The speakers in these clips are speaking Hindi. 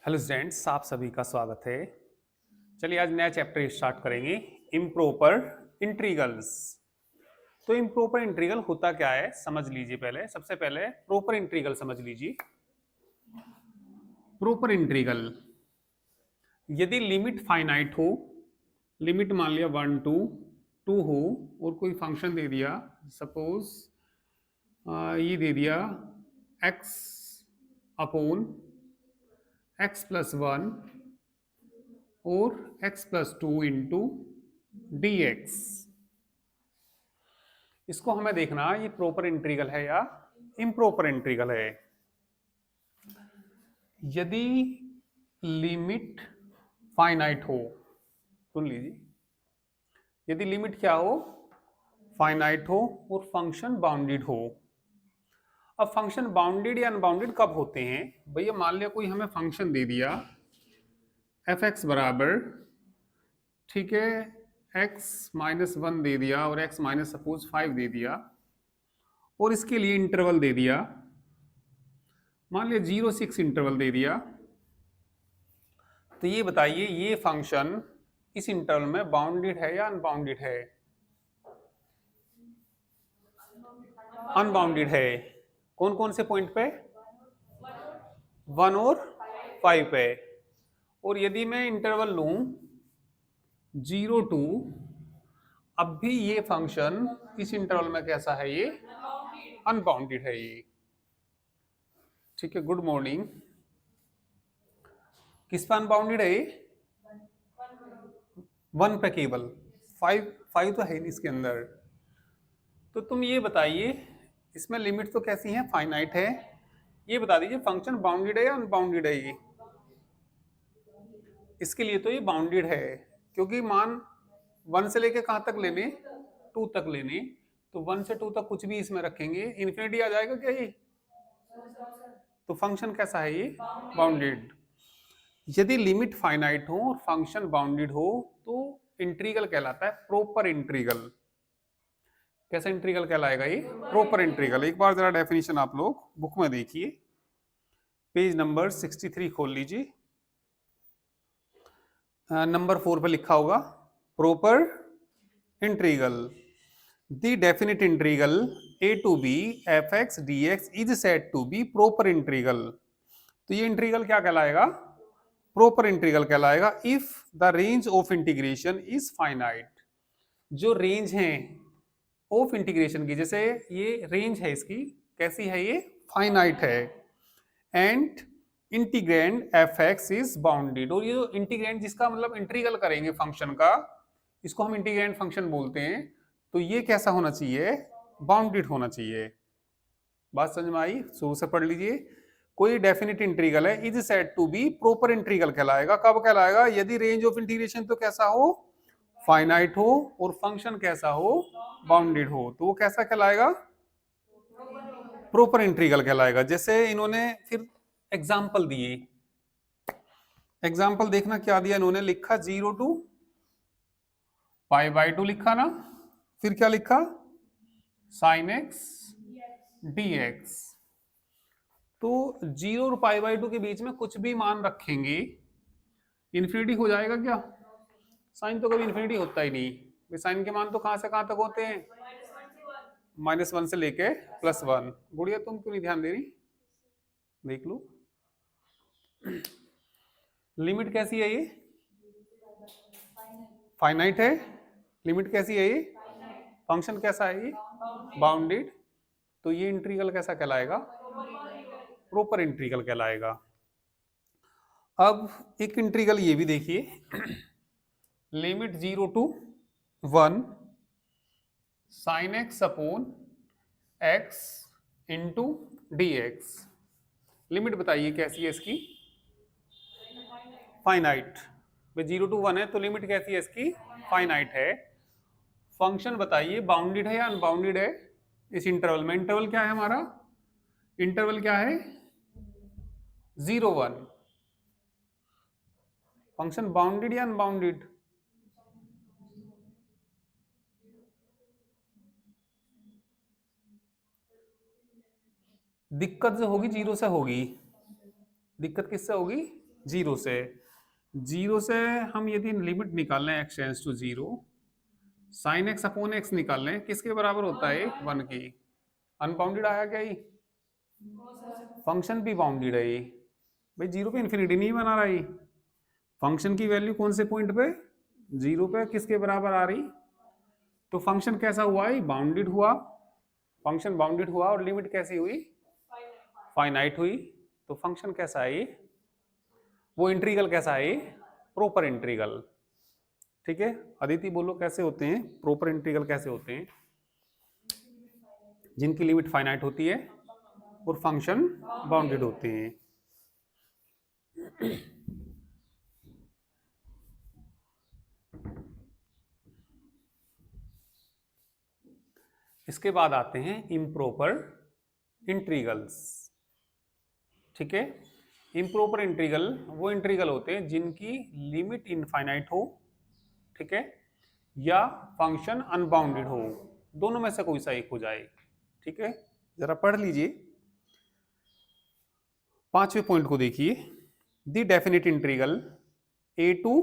हेलो स्टूडेंट्स, आप सभी का स्वागत है। चलिए आज नया चैप्टर स्टार्ट करेंगे, इम्प्रॉपर इंट्रीगल्स। तो इम्प्रॉपर इंट्रीगल होता क्या है समझ लीजिए। पहले सबसे पहले प्रॉपर इंट्रीगल समझ लीजिए। प्रॉपर इंट्रीगल, यदि लिमिट फाइनाइट हो, लिमिट मान लिया 1 टू 2 हो और कोई फंक्शन दे दिया, सपोज ये दे दिया x अपॉन x+1 और x+2 इंटू डी एक्स। इसको हमें देखना ये प्रॉपर इंट्रीगल है या इम्प्रॉपर इंट्रीगल है। यदि लिमिट फाइनाइट हो, सुन लीजिए, यदि लिमिट क्या हो, फाइनाइट हो और फंक्शन बाउंडेड हो। अब फंक्शन बाउंडेड या अनबाउंडेड कब होते हैं भैया? मान लिया कोई हमें फंक्शन दे दिया एफ एक्स बराबर, ठीक है, x-1 दे दिया और x माइनस सपोज 5 दे दिया और इसके लिए इंटरवल दे दिया, मान लिया 0-6 इंटरवल दे दिया। तो ये बताइए ये फंक्शन इस इंटरवल में बाउंडेड है या अनबाउंडेड है? अनबाउंडेड है। कौन कौन से पॉइंट पे? 1 और 5 पे। और यदि मैं इंटरवल लूं 0 to, अब भी ये फंक्शन इस इंटरवल में कैसा है? ये अनबाउंडेड है ये। ठीक है, गुड मॉर्निंग। किस पे अनबाउंडेड है ये? 1 पे केवल। 5 तो है नहीं इसके अंदर। तो तुम ये बताइए, इसमें लिमिट तो कैसी है? फाइनाइट है। ये बता दीजिए फंक्शन बाउंडेड है या अनबाउंडेड है ये? इसके लिए तो ये बाउंडेड है, क्योंकि मान 1 से लेके कहां तक लेने? 2 तक लेने। तो 1 से 2 तक कुछ भी इसमें रखेंगे इन्फिनिटी आ जाएगा क्या ये? तो फंक्शन कैसा है ये? बाउंडेड। यदि लिमिट फाइनाइट हो और फंक्शन बाउंडेड हो तो इंट्रीगल कहलाता है प्रॉपर इंट्रीगल। कैसा इंट्रीगल कहलाएगा ये? Proper integral. एक बार जरा डेफिनेशन आप लोग बुक में देखिए, पेज नंबर 63 खोल लीजिए। नंबर 4 पे लिखा होगा proper integral. The definite integral a to b f(x) dx is said to be proper integral. तो ये इंट्रीगल क्या कहलाएगा? प्रॉपर इंट्रीगल कहलाएगा if the range of integration is finite. जो रेंज है ऑफ इंटीग्रेशन की, जैसे ये रेंज है इसकी, कैसी है ये? फाइनाइट है। And integrand f x is bounded. और ये जो इंटीग्रैंड जिसका मतलब इंटीग्रल करेंगे फंक्शन का, इसको हम इंटीग्रैंड फंक्शन बोलते हैं। तो ये कैसा होना चाहिए? बाउंडेड होना चाहिए। बात समझ में आई? शुरू से पढ़ लीजिए। कोई डेफिनिट इंटीग्रल है is said to be proper integral कहलाएगा। कब कहलाएगा? यदि रेंज ऑफ इंटीग्रेशन तो कैसा हो? फाइनाइट हो और फंक्शन कैसा हो? बाउंडेड हो। तो वो कैसा कहलाएगा? प्रॉपर इंटीग्रल कहलाएगा। जैसे इन्होंने फिर एग्जाम्पल दिए, एग्जाम्पल देखना क्या दिया इन्होंने। लिखा 0 to π/2 लिखा ना, फिर क्या लिखा? sin x dx। तो 0 और π/2 के बीच में कुछ भी मान रखेंगे इन्फिनिटी हो जाएगा क्या? साइन तो कभी इन्फिनिटी होता ही नहीं। साइन के मान तो कहां से कहां तक होते हैं? -1 से लेके +1। गुड़िया तुम क्यों नहीं ध्यान दे रही? देख लो लिमिट कैसी है ये? फाइनाइट है। लिमिट कैसी है ये? फंक्शन कैसा है ये? बाउंडेड। तो ये इंटीग्रल कैसा कहलाएगा? प्रॉपर इंटीग्रल कहलाएगा। अब एक इंटीग्रल ये भी देखिए, limit 0 to 1 sin x upon x into D x. Limit बताइए कैसी है इसकी? फाइनाइट। 0 to 1 है तो लिमिट कैसी है इसकी? फाइनाइट है। फंक्शन बताइए बाउंडेड है या अनबाउंडेड है इस इंटरवल में? इंटरवल क्या है हमारा? इंटरवल क्या है? 0-1। फंक्शन बाउंडेड या अनबाउंडेड? दिक्कत जो होगी 0 से होगी। दिक्कत किससे होगी? जीरो से। जीरो से हम यदि लिमिट निकाल लें x tends to zero, sine x upon x निकाल लें, किसके बराबर होता है? 1 की। अनबाउंडेड आया क्या ये? फंक्शन भी बाउंडेड है ये भाई, जीरो पे इन्फिनिटी नहीं बना रहा ये। फंक्शन की वैल्यू कौन से पॉइंट पे? जीरो पे। किसके बराबर आ रही? तो फंक्शन कैसा हुआ है? बाउंडेड हुआ। फंक्शन बाउंडेड हुआ और लिमिट कैसी हुई? फाइनाइट हुई। तो फंक्शन कैसा है ये? वो इंट्रीगल कैसा है ये? Proper integral. ठीक है, अदिति बोलो कैसे होते हैं प्रॉपर इंट्रीगल? कैसे होते हैं? जिनकी लिमिट फाइनाइट होती है और फंक्शन बाउंडेड होते हैं। इसके बाद आते हैं इम्प्रॉपर इंट्रीगल्स। ठीक है, इम्प्रॉपर इंट्रीगल वो इंट्रीगल होते हैं जिनकी लिमिट इनफाइनाइट हो, ठीक है, या फंक्शन अनबाउंडेड हो, दोनों में से कोई सा एक हो जाए। ठीक है, जरा पढ़ लीजिए 5वें पॉइंट को देखिए। The definite integral a to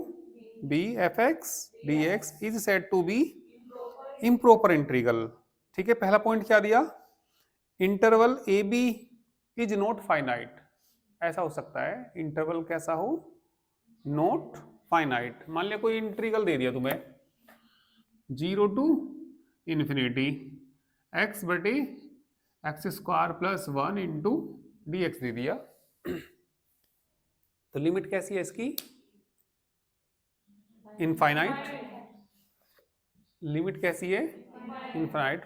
b fx dx is said to be improper integral. ठीक है, पहला पॉइंट क्या दिया? Interval A B is not finite. ऐसा हो सकता है इंटरवल कैसा हो? Not finite. मान लिया कोई इंट्रीगल दे दिया तुम्हें 0 टू इन्फिनिटी एक्स बटे x square plus 1 into D X दे दिया। तो लिमिट कैसी है इसकी? इनफाइनाइट। लिमिट कैसी है? इनफाइनाइट।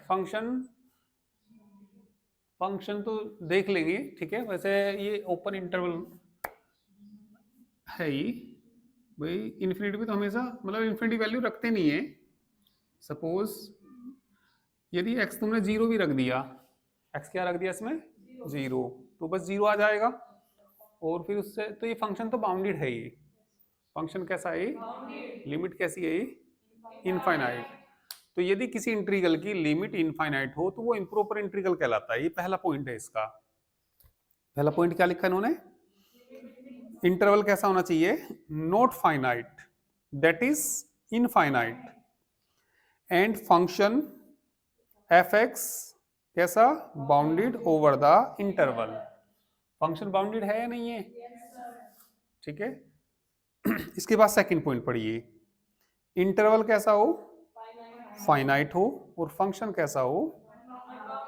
फंक्शन तो देख लेंगे, ठीक है। वैसे ये ओपन इंटरवल है ये भाई, इन्फिनिटी पे तो हमेशा मतलब इन्फिनिटी वैल्यू रखते नहीं है। सपोज यदि x तुमने जीरो भी रख दिया, x क्या रख दिया इसमें? जीरो, तो बस जीरो आ जाएगा। और फिर उससे तो ये फंक्शन तो बाउंडेड है ये। फंक्शन कैसा है? लिमिट कैसी है? इनफाइनाइट। तो यदि किसी इंट्रीगल की लिमिट इनफाइनाइट हो तो वो इम्प्रॉपर इंट्रीगल कहलाता है। ये पहला पॉइंट है इसका। पहला पॉइंट क्या लिखा इन्होंने? इंटरवल कैसा होना चाहिए? Not finite, that is infinite, and function F X कैसा? Bounded over the interval. Function bounded है या नहीं है? ठीक है। इसके बाद सेकंड पॉइंट पढ़िए। इंटरवल कैसा हो? फाइनाइट हो, और फंक्शन कैसा हो?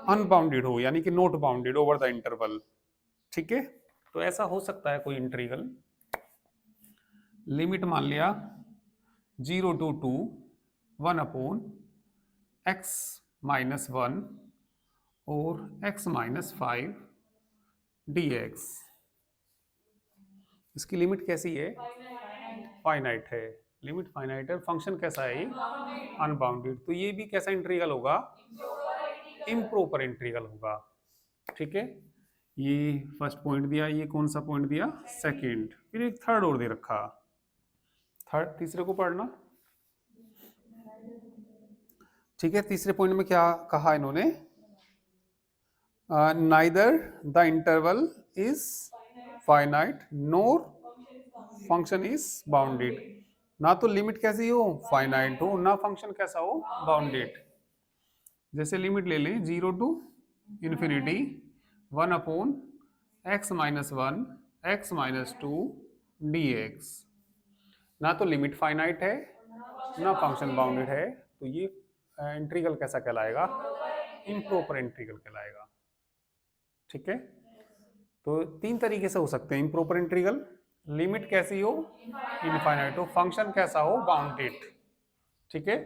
अनबाउंडेड हो, यानी कि not bounded over the interval. ठीक है, तो ऐसा हो सकता है कोई इंट्रीगल लिमिट मान लिया 0 टू 2 1 अपॉन x माइनस 1 और x माइनस 5 dx। इसकी लिमिट कैसी है? फाइनाइट है। लिमिट फाइनाइट है। फंक्शन कैसा है? अनबाउंडेड। तो ये भी कैसा इंट्रीगल होगा? इम्प्रॉपर इंट्रीगल होगा। ठीक है, ये फर्स्ट पॉइंट दिया। ये कौन सा पॉइंट दिया? सेकंड। फिर एक थर्ड और दे रखा। थर्ड, तीसरे को पढ़ना। ठीक है, तीसरे पॉइंट में क्या कहा इन्होंने? Neither the interval is finite NOR function is bounded. ना तो लिमिट कैसी हो? फाइनाइट हो, ना फंक्शन कैसा हो? बाउंडेड। जैसे लिमिट ले लें 0 to infinity 1 upon x minus 1 x minus 2 dx। ना तो लिमिट फाइनाइट है, ना फंक्शन बाउंडेड है। तो ये इंट्रीगल कैसा कहलाएगा? इम्प्रॉपर इंट्रीगल कहलाएगा। ठीक है, तो तीन तरीके से हो सकते हैं इम्प्रॉपर इंट्रीगल। लिमिट कैसी हो? इनफाइनाइट हो, फंक्शन कैसा हो? बाउंडेड। ठीक है,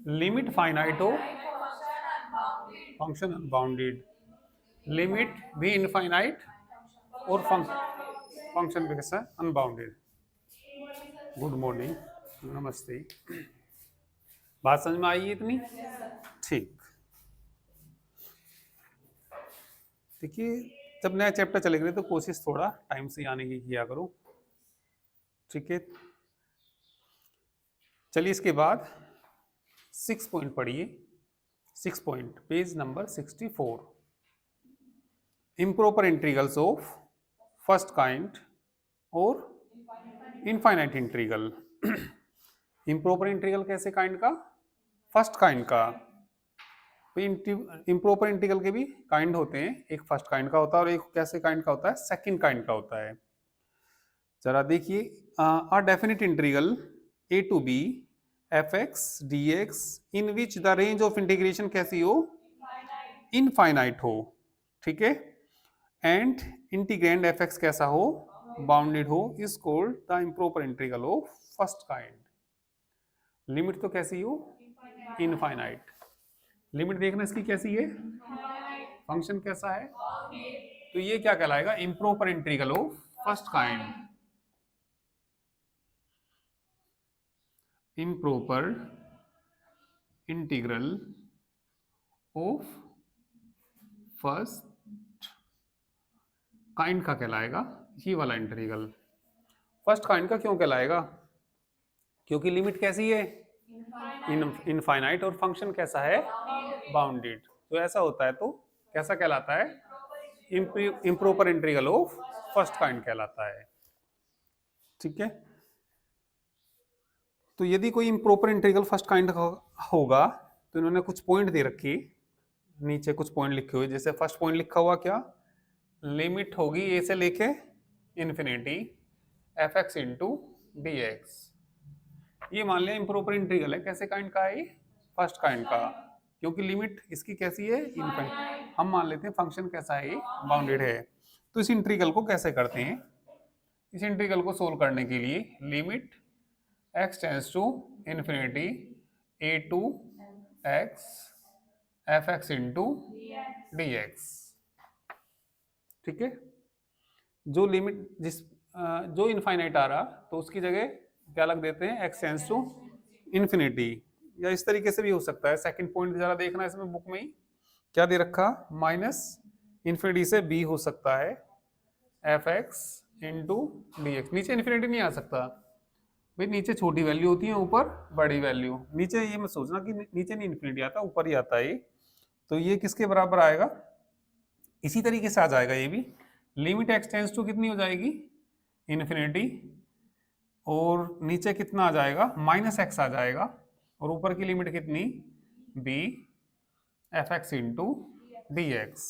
लिमिट फाइनाइट हो, फंक्शन अनबाउंडेड। लिमिट भी इनफाइनाइट और फंक्शन भी कैसा? अनबाउंडेड। गुड मॉर्निंग, नमस्ते। बात समझ में आई इतनी? ठीक। देखिए, जब नया चैप्टर चलेगा तो कोशिश थोड़ा टाइम से आने की किया करो। ठीक है, चलिए इसके बाद 6 पॉइंट पढ़िए। 6 point, page number 64। Improper integrals of first kind और इनफाइनाइट इंटीग्रल। इम्प्रॉपर इंटीग्रल कैसे काइंड का? फर्स्ट काइंड का। तो इम्प्रॉपर इंटीग्रल के भी काइंड होते हैं, एक फर्स्ट काइंड का होता है और एक कैसे काइंड का होता है? सेकंड काइंड का होता है। जरा देखिए, a definite integral a to b fx dx in which the range of integration कैसी हो? इनफाइनाइट हो, ठीक है। एंड इंटीग्रैंड fx कैसा हो? बाउंडेड हो, is called the improper integral of first kind. Limit तो कैसी हो? इनफाइनाइट। लिमिट देखना इसकी कैसी है? फंक्शन कैसा है? तो ये क्या कहलाएगा? Improper integral of first kind. Improper integral of first kind का कहलाएगा ये वाला इंटीग्रल। फर्स्ट काइंड का क्यों कहलाएगा? क्योंकि लिमिट कैसी है? इनफाइनाइट और फंक्शन कैसा है? बाउंडेड। तो ऐसा होता है तो कैसा कहलाता है? Improper integral of first kind कहलाता है, ठीक है। तो यदि कोई इम्प्रॉपर इंटीग्रल फर्स्ट काइंड का होगा तो इन्होंने कुछ पॉइंट दे रखी, नीचे कुछ पॉइंट लिखे हुए। जैसे फर्स्ट पॉइंट लिखा हुआ क्या? लिमिट होगी ए से लेके infinity f x into D x. ये मान लिया इम्प्रॉपर इंटीग्रल है, कैसे काइंड का है? फर्स्ट काइंड का, क्योंकि लिमिट इसकी कैसी है? इनफाइनाइट। हम मान लेते हैं फंक्शन कैसा है? बाउंडेड है। तो इस इंटीग्रल को कैसे करते हैं? इस इंटीग्रल को सोल्व करने के लिए limit x tends to infinity a to x f x into D x, ठीक है। जो लिमिट जो इनफाइनाइट आ रहा तो उसकी जगह क्या लग देते हैं? x tends to infinity. या इस तरीके से भी हो सकता है। सेकंड पॉइंट जरा देखना इसमें बुक में ही क्या दे रखा? माइनस इन्फिनिटी से b हो सकता है F x into D x. नीचे इन्फिनिटी नहीं आ सकता भाई, नीचे छोटी वैल्यू होती है, ऊपर बड़ी वैल्यू। नीचे ये मत सोचना कि नीचे नहीं इन्फिनिटी आता, ऊपर ही आता है। तो ये किसके बराबर आएगा? इसी तरीके से आ जाएगा ये भी। लिमिट एक्स टेंड्स टू कितनी हो जाएगी? इन्फिनिटी। और नीचे कितना आ जाएगा? माइनस एक्स आ जाएगा। और ऊपर की लिमिट कितनी? B F x into D x.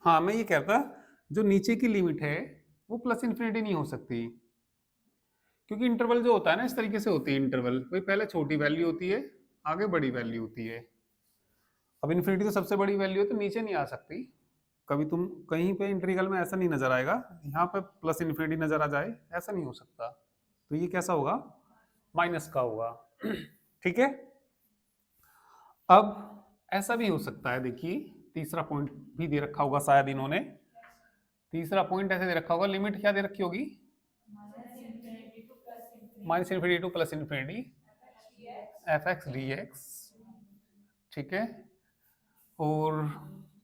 हाँ, मैं ये कहता जो नीचे की लिमिट है वो प्लस इन्फिनिटी नहीं हो सकती, क्योंकि इंटरवल जो होता है ना इस तरीके से होती है। इंटरवल भाई पहले छोटी वैल्यू होती है, आगे बड़ी वैल्यू होती है। अब इन्फिनिटी तो सबसे बड़ी वैल्यू है तो नीचे नहीं आ सकती। कभी तुम कहीं पे इंटीग्रल में ऐसा नहीं नजर आएगा यहाँ पे प्लस इन्फिनिटी नजर आ जाए, ऐसा नहीं हो सकता। तो ये कैसा होगा? माइनस का होगा, ठीक है। अब ऐसा भी हो सकता है, देखिए तीसरा पॉइंट भी दे रखा होगा शायद इन्होंने। तीसरा पॉइंट ऐसे दे रखा होगा, लिमिट क्या दे रखी होगी? Minus infinity to plus infinity f x D x, ठीक है। और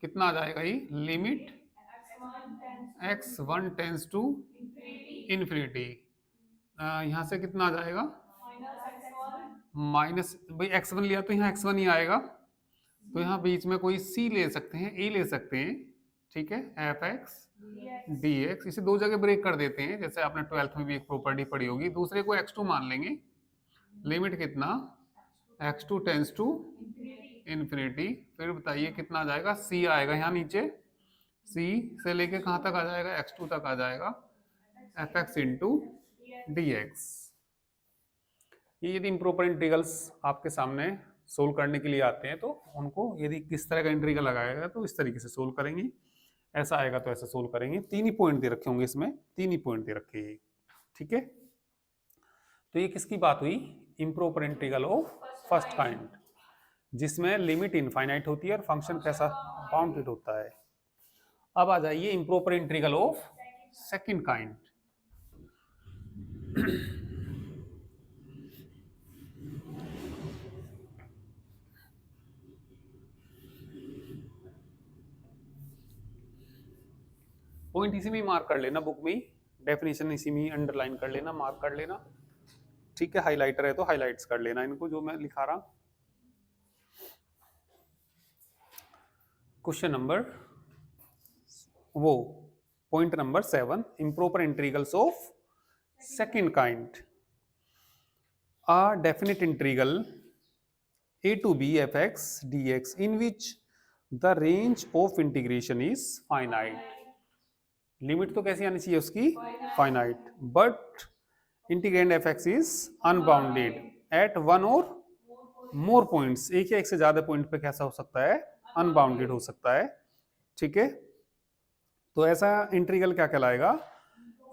कितना आ जाएगा ये? Limit x one tends to infinity. यहाँ से कितना आ जाएगा? माइनस, भाई एक्स वन लिया तो यहाँ एक्स वन ही आएगा। तो यहाँ बीच में कोई सी ले सकते हैं, ए ले सकते हैं, ठीक है। एफ एक्स डी एक्स, इसे दो जगह ब्रेक कर देते हैं, जैसे आपने 12th में भी एक प्रॉपर्टी पढ़ी होगी। दूसरे को x2 मान लेंगे। लिमिट कितना? x2 tense to infinity. फिर बताइए कितना आ जाएगा? c आएगा यहाँ नीचे। c से लेके कहाँ तक आ जाएगा? x2 तक आ जाएगा F x into D x. ये यदि इम्प्रॉपर इंटीग्रल्स आपके सामने सोल्व करने के लिए आते हैं तो उनको यदि किस तरह का इंटीग्रल लगाएगा तो इस तरीके से सोल्व करेंगे, ऐसा आएगा तो ऐसा सोल्व करेंगे। तीन ही पॉइंट दे रखे होंगे इसमें, तीन ही पॉइंट दे रखे हैं, ठीक है। तो ये किसकी बात हुई? Improper integral of first kind, जिसमें लिमिट इनफाइनाइट होती है और फंक्शन कैसा? बाउंडेड होता है। अब आ जाइए improper integral of second kind. Point इसी में मार्क कर लेना बुक में, डेफिनेशन इसी में अंडरलाइन कर लेना, मार्क कर लेना, ठीक है। हाइलाइटर है तो हाइलाइट्स कर लेना इनको जो मैं लिखा रहा। क्वेश्चन नंबर वो point number 7, improper integrals of second kind. A definite integral a to b fx dx in which the range of integration is finite. Limit तो कैसी आनी चाहिए उसकी? Finite. But integrand f x is unbounded at one or more points. एक या एक से ज्यादा पॉइंट पे कैसा हो सकता है? अनबाउंडेड हो सकता है. ठीक है, तो ऐसा इंटीग्रल क्या कहलाएगा?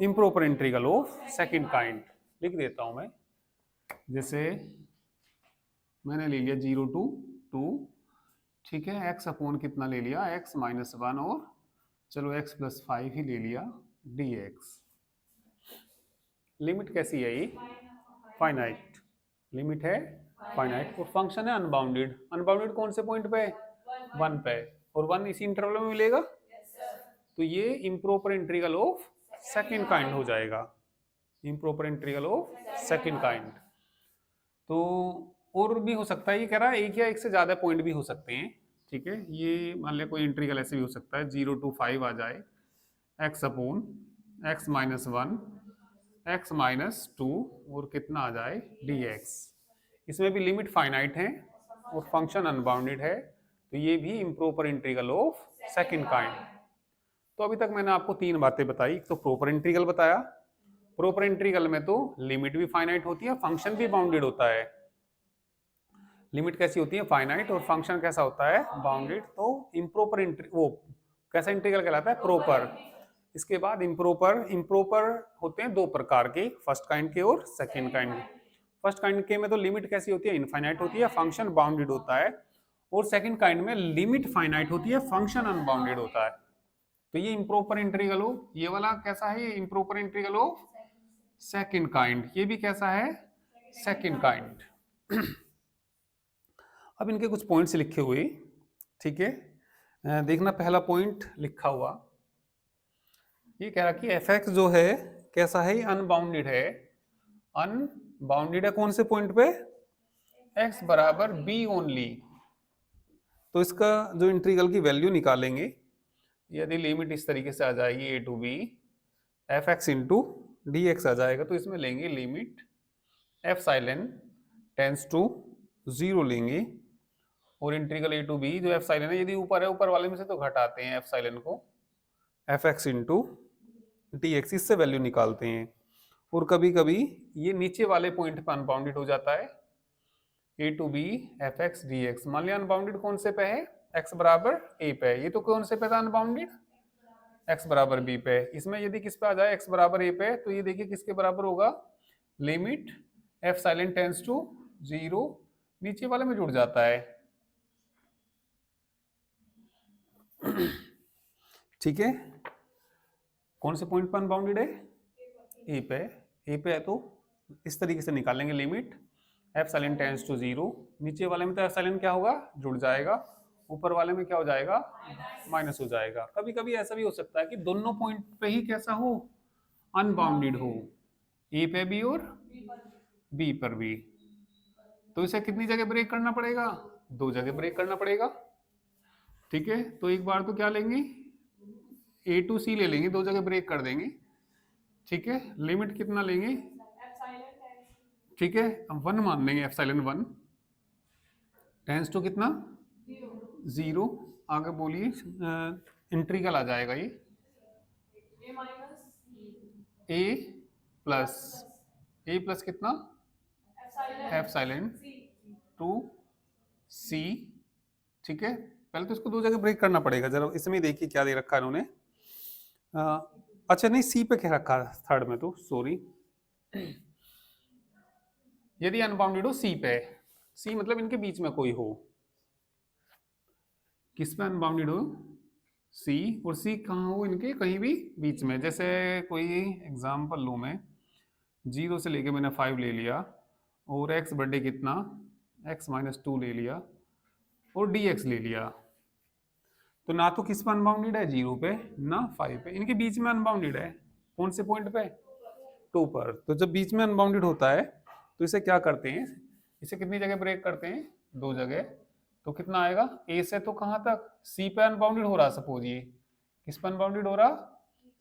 Improper integral of second kind. लिख देता हूं मैं. जैसे मैंने ले लिया 0 to 2, ठीक है, एक्स अपॉन कितना ले लिया? एक्स माइनस 1 और चलो x प्लस 5 ही ले लिया dx. लिमिट कैसी है ये? फाइनाइट. लिमिट है फाइनाइट और फंक्शन है अनबाउंडेड. अनबाउंडेड कौन से पॉइंट पे? 1 पे. और 1 इसी इंटरवल में मिलेगा. तो ये improper integral of second kind हो जाएगा. Improper integral of second kind. तो और भी हो सकता है. ये कह रहा है एक या एक से ज्यादा पॉइंट भी हो सकते हैं. ठीक है, ये मान लिया कोई इंटीग्रल ऐसे भी हो सकता है 0 to 5 आ जाए x upon x minus 1 x minus 2 और कितना आ जाए dx. इसमें भी लिमिट फाइनाइट है और फंक्शन अनबाउंडेड है. तो ये भी improper integral of second kind. तो अभी तक मैंने आपको 3 बातें बताई. एक तो प्रॉपर इंटीग्रल बताया. प्रॉपर इंटीग्रल में तो लिमिट भी फाइनाइट होती है, फंक्शन भी बाउंडेड होता है. लिमिट कैसी होती है? फाइनाइट. और फंक्शन कैसा होता है? बाउंडेड. तो इम्प्रॉपर वो कैसा इंटीग्रल कहलाता है? प्रॉपर. इसके बाद इम्प्रॉपर होते हैं 2 प्रकार के, फर्स्ट काइंड के और सेकंड काइंड के. फर्स्ट काइंड के में तो लिमिट कैसी होती है? इनफाइनाइट होती है, फंक्शन बाउंडेड होता है. और सेकंड काइंड में लिमिट फाइनाइट होती है, फंक्शन अनबाउंडेड होता है. तो ये इम्प्रॉपर इंटीग्रल हो. ये वाला कैसा है? ये इम्प्रॉपर इंटीग्रल हो सेकंड काइंड. ये भी कैसा है? Second kind. अब इनके कुछ पॉइंट्स लिखे हुए. ठीक है, देखना पहला पॉइंट लिखा हुआ. ये कह रहा कि एफ एक्स जो है कैसा है? अनबाउंडेड है. अनबाउंडेड है कौन से पॉइंट पे? एक्स बराबर बी ओनली. तो इसका जो इंटीग्रल की वैल्यू निकालेंगे, यदि लिमिट इस तरीके से आ जाएगी A to B F x into D X आ जाएगा, तो इसमें लेंगे limit F epsilon tends to 0 लेंगे. और इंटीग्रल ए टू बी जो एफ साइलेन है, यदि ऊपर है ऊपर वाले में से तो घटाते हैं एफ साइलेन को, F x into D x, इससे वैल्यू निकालते हैं. और कभी कभी ये नीचे वाले पॉइंट पर अनबाउंडेड हो जाता है. A to B F x D X. मान लिया अनबाउंडेड कौन से पे है? एक्स बराबर ए पे. ये तो कौन से पे था अनबाउंडेड? एक्स बराबर बी पे. इसमें यदि किस पे आ जाए? एक्स बराबर ए पे, तो ये देखिए किसके बराबर होगा? Limit epsilon tends to 0, नीचे वाले में जुड़ जाता है. ठीक है, कौन से पॉइंट पर अनबाउंडेड है? ए पे. ए पे है तो इस तरीके से निकालेंगे limit epsilon tends to 0. नीचे वाले में तो एफ साइलेंट क्या होगा? जुड़ जाएगा. ऊपर वाले में क्या हो जाएगा? माइनस हो जाएगा. कभी कभी ऐसा भी हो सकता है कि दोनों पॉइंट पे ही कैसा हो? अनबाउंडेड हो. ए पे भी और बी पर भी. तो इसे कितनी जगह ब्रेक करना पड़ेगा? 2 जगह ब्रेक करना पड़ेगा. ठीक है, तो एक बार तो क्या लेंगे? ए टू सी ले लेंगे, 2 जगह ब्रेक कर देंगे. ठीक है, लिमिट कितना लेंगे? ठीक है, 1 मान लेंगे. एफ साइलेंट 1 टेंस टू कितना? 0. आगे बोलिए. इंटीग्रल आ जाएगा ये ए प्लस कितना? एफ साइलेंट टू सी. ठीक है, पहले तो इसको 2 जगह ब्रेक करना पड़ेगा. जरा इसमें देखिए क्या दे रखा है इन्होंने. अच्छा नहीं, सी पे क्या रखा है थर्ड में? तो सॉरी, यदि अनबाउंडेड हो सी पे. सी मतलब इनके बीच में कोई हो. किस पे अनबाउंडेड हो? सी. और सी कहाँ हो? इनके कहीं भी बीच में. जैसे कोई एग्जांपल लूँ मैं, 0 से लेके मैंने 5 ले लिया और एक्स बर्थडे कितना? एक्स माइनस 2 ले लिया और डी एक्स ले लिया. तो ना तो किस पे अनबाउंडेड है? 0 पे, ना 5 पे. इनके बीच में अनबाउंडेड है. कौन से पॉइंट पे? 2 पर. तो जब बीच में अनबाउंडेड होता है तो इसे क्या करते हैं? इसे कितनी जगह ब्रेक करते हैं? 2 जगह. तो कितना आएगा? ए से तो कहाँ तक? सी पे अनबाउंडेड हो रहा. सपोज ये किस पर अनबाउंडेड हो रहा,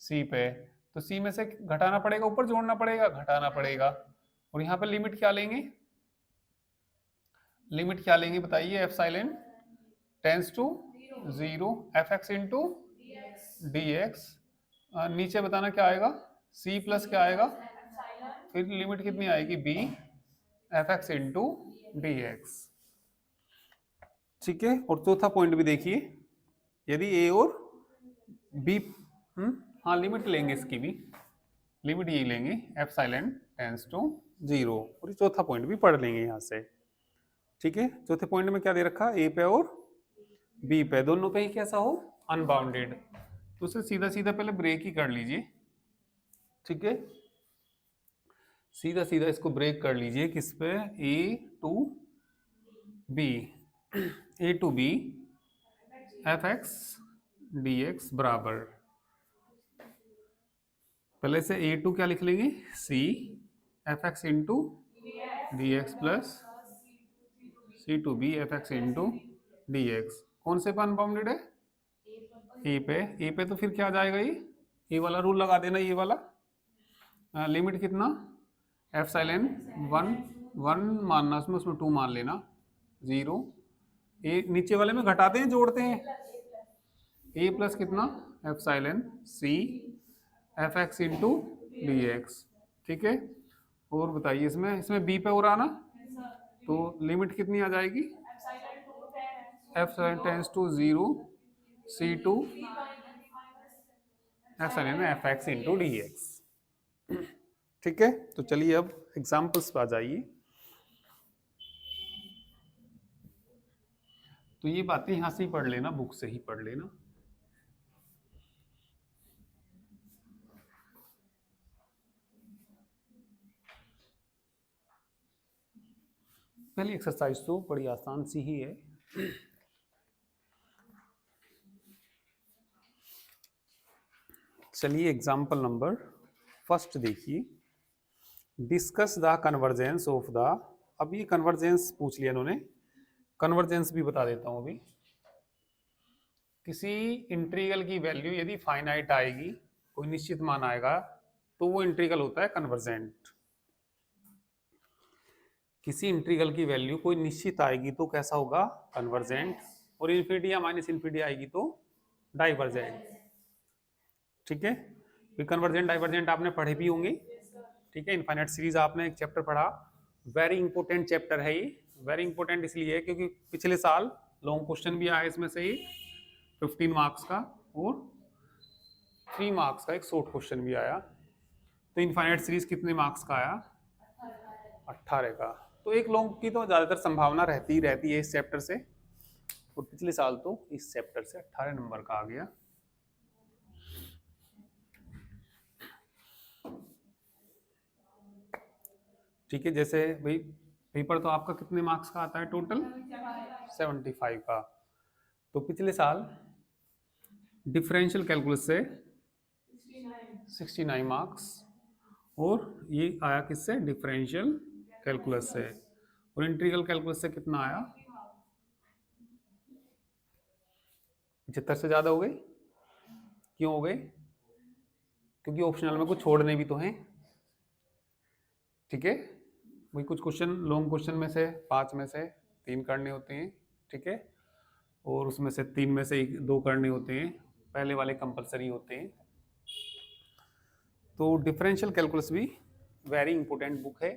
सी पे। तो सी में से घटाना पड़ेगा, ऊपर जोड़ना पड़ेगा, घटाना पड़ेगा। और यहाँ पे लिमिट क्या लेंगे, लिमिट क्या लेंगे बताइए, epsilon tends to 0 f x into D x. नीचे बताना क्या आएगा, सी प्लस क्या आएगा, फिर लिमिट कितनी आएगी, b F x into D x. ठीक है, और चौथा पॉइंट भी देखिए, यदि ए और बी, हाँ लिमिट लेंगे इसकी भी, लिमिट यही लेंगे एप्सिलॉन टेंस टू 0। और चौथा पॉइंट भी पढ़ लेंगे यहाँ से। ठीक है, चौथे पॉइंट में क्या दे रखा, ए पे और बी पे, दोनों पे ही कैसा हो, अनबाउंडेड। तो उसे सीधा सीधा पहले ब्रेक ही कर लीजिए। ठीक है, सीधा सीधा इसको ब्रेक कर लीजिए, किस पे, A to B, A to B F x D X बराबर, पहले से ए टू क्या लिख लेंगे, C F x into D X plus C to B F x into D X. कौन से पे अनबाउंडेड है, ए पे, ए पे तो फिर क्या आ जाएगा, ये वाला रूल लगा देना, ये वाला लिमिट कितना, एप्सिलॉन 1 मानना उसमें, उसमें 2 मान लेना, 0। ए नीचे वाले में घटाते हैं जोड़ते हैं, ए प्लस कितना, epsilon c F x into D x. ठीक है, और बताइए इसमें, इसमें बी पे हो रहा ना, तो लिमिट कितनी आ जाएगी, epsilon tends to 0 c to epsilon f x into D x. ठीक है, तो चलिए अब एग्जाम्पल्स पे आ जाइए। तो ये बातें यहां से ही पढ़ लेना, बुक से ही पढ़ लेना। पहली एक्सरसाइज तो बड़ी आसान सी ही है। चलिए एग्जाम्पल नंबर फर्स्ट देखिए, discuss the convergence of the, अब ये कन्वर्जेंस पूछ लिया इन्होंने, कन्वर्जेंस भी बता देता हूं अभी। किसी इंटीग्रल की वैल्यू यदि फाइनाइट आएगी, कोई निश्चित मान आएगा, तो वो इंटीग्रल होता है कन्वर्जेंट। किसी इंटीग्रल की वैल्यू कोई निश्चित आएगी तो कैसा होगा, कन्वर्जेंट, और इन्फिनिटी या माइनस इन्फिनिटी आएगी तो डाइवर्जेंट। ठीक है, कन्वर्जेंट डाइवर्जेंट आपने पढ़े भी होंगे। ठीक है, इनफाइनाइट सीरीज आपने एक चैप्टर पढ़ा, वेरी इंपॉर्टेंट चैप्टर है ये। वेरी इंपॉर्टेंट इसलिए क्योंकि पिछले साल लॉन्ग क्वेश्चन भी आया इसमें से ही 15 मार्क्स का, और 3 मार्क्स का एक शॉर्ट क्वेश्चन भी आया। तो इनफाइनाइट सीरीज कितने मार्क्स का आया, 18 का। तो एक लॉन्ग की तो ज्यादातर संभावना रहती ही रहती है इस चैप्टर से, और पिछले साल तो इस चैप्टर से 18 नंबर का आ गया। ठीक है, जैसे भाई पेपर तो आपका कितने मार्क्स का आता है टोटल, 75 का। तो पिछले साल डिफरेंशियल कैलकुलस से 69 मार्क्स, और ये आया किससे, डिफरेंशियल कैलकुलस से। और इंटीग्रल कैलकुलस से कितना आया, 75 से ज्यादा हो गए। क्यों हो गए, क्योंकि ऑप्शनल में कुछ छोड़ने भी तो हैं। ठीक है, वही कुछ क्वेश्चन लॉन्ग क्वेश्चन में से 5 में से 3 करने होते हैं। ठीक है, और उसमें से 3 में से 2 करने होते हैं, पहले वाले कंपलसरी होते हैं। तो डिफरेंशियल कैलकुलस भी वेरी इंपॉर्टेंट बुक है।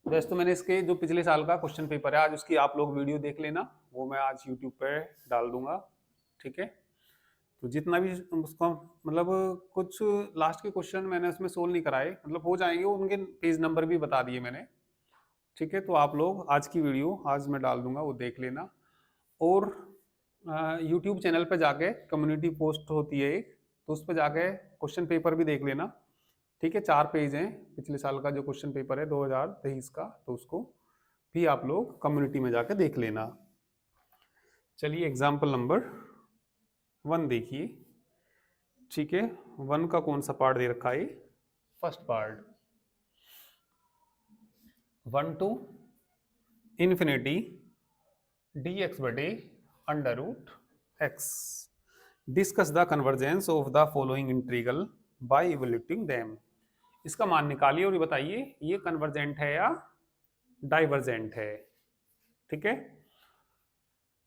वैसे तो मैंने इसके जो पिछले साल का क्वेश्चन पेपर है आज उसकी आप लोग वीडियो देख लेना, वो मैं आज यूट्यूब पे डाल दूंगा। ठीक है, तो जितना भी उसका मतलब कुछ लास्ट के क्वेश्चन मैंने उसमें सोल्व नहीं कराए, मतलब हो जाएंगे, उनके पेज नंबर भी बता दिए मैंने। ठीक है, तो आप लोग आज की वीडियो आज मैं डाल दूंगा, वो देख लेना। और यूट्यूब चैनल पे जाके कम्युनिटी पोस्ट होती है एक, तो उस पर जाके क्वेश्चन पेपर भी देख लेना। ठीक है, 4 पेज हैं पिछले साल का जो क्वेश्चन पेपर है 2023 का, तो उसको भी आप लोग कम्युनिटी में जाके देख लेना। चलिए एग्जाम्पल नंबर 1 देखिए। ठीक है, 1 का कौन सा पार्ट दे रखा है, first part 1 to infinity D x बटे under root X. Discuss the convergence of the following integral by evaluating them. इसका मान निकालिए और ये बताइए ये कन्वर्जेंट है या डाइवर्जेंट है। ठीक है,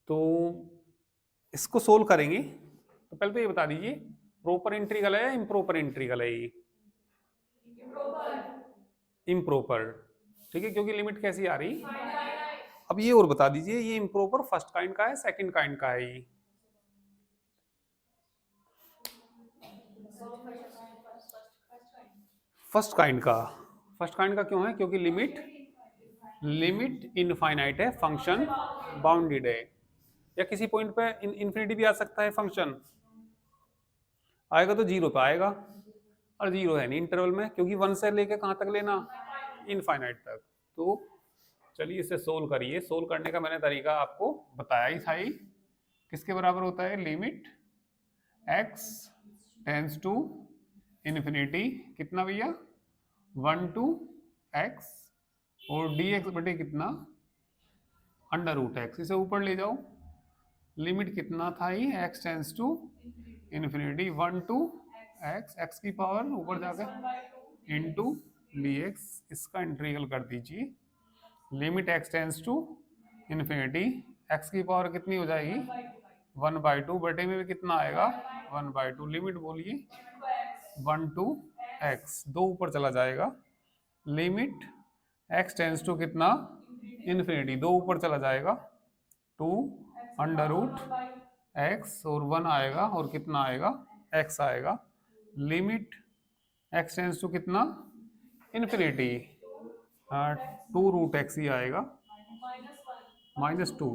तो इसको सोल्व करेंगे तो पहले तो ये बता दीजिए प्रॉपर इंटीग्रल है या इम्प्रॉपर इंटीग्रल है ये? इम्प्रॉपर। ठीक है, क्योंकि लिमिट कैसी आ रही? अब ये और बता दीजिए ये इम्प्रॉपर फर्स्ट काइंड का है सेकंड काइंड का है ये? फर्स्ट काइंड का। फर्स्ट काइंड का क्यों है? क्योंकि लिमिट इनफाइनाइट है, फंक्शन बाउंडेड है। या किसी पॉइंट पे इन्फिनिटी भी आ सकता है फंक्शन, आएगा तो जीरो पे आएगा, और जीरो है नहीं इंटरवल में, क्योंकि वन से लेके कहाँ तक लेना? इनफाइनाइट तक। तो चलिए इसे सोल्व करिए। सोल्व करने का मैंने तरीका आपको बताया ही था ही। किसके बराबर होता है? Limit x tends to infinity कितना भैया? 1 टू एक्स, और डी एक्स बटे कितना? Under root X. इसे ऊपर ले जाओ, लिमिट कितना था ही? X tends to infinity 1 to X, X की पावर ऊपर जाकर इनटू डी एक्स। इसका इंटीग्रल कर दीजिए। Limit x tends to infinity, X की पावर कितनी हो जाएगी? 1/2, बटे में भी कितना आएगा? 1/2। लिमिट बोलिए 1 टू एक्स, दो ऊपर चला जाएगा। लिमिट एक्स टेंस टू कितना? इन्फिनिटी, दो ऊपर चला जाएगा, 2 अंडर रूट एक्स, और 1 आएगा, और कितना आएगा? एक्स आएगा। लिमिट एक्स टेंस टू कितना? इन्फिनिटी, 2 रूट एक्स ही आएगा, -2।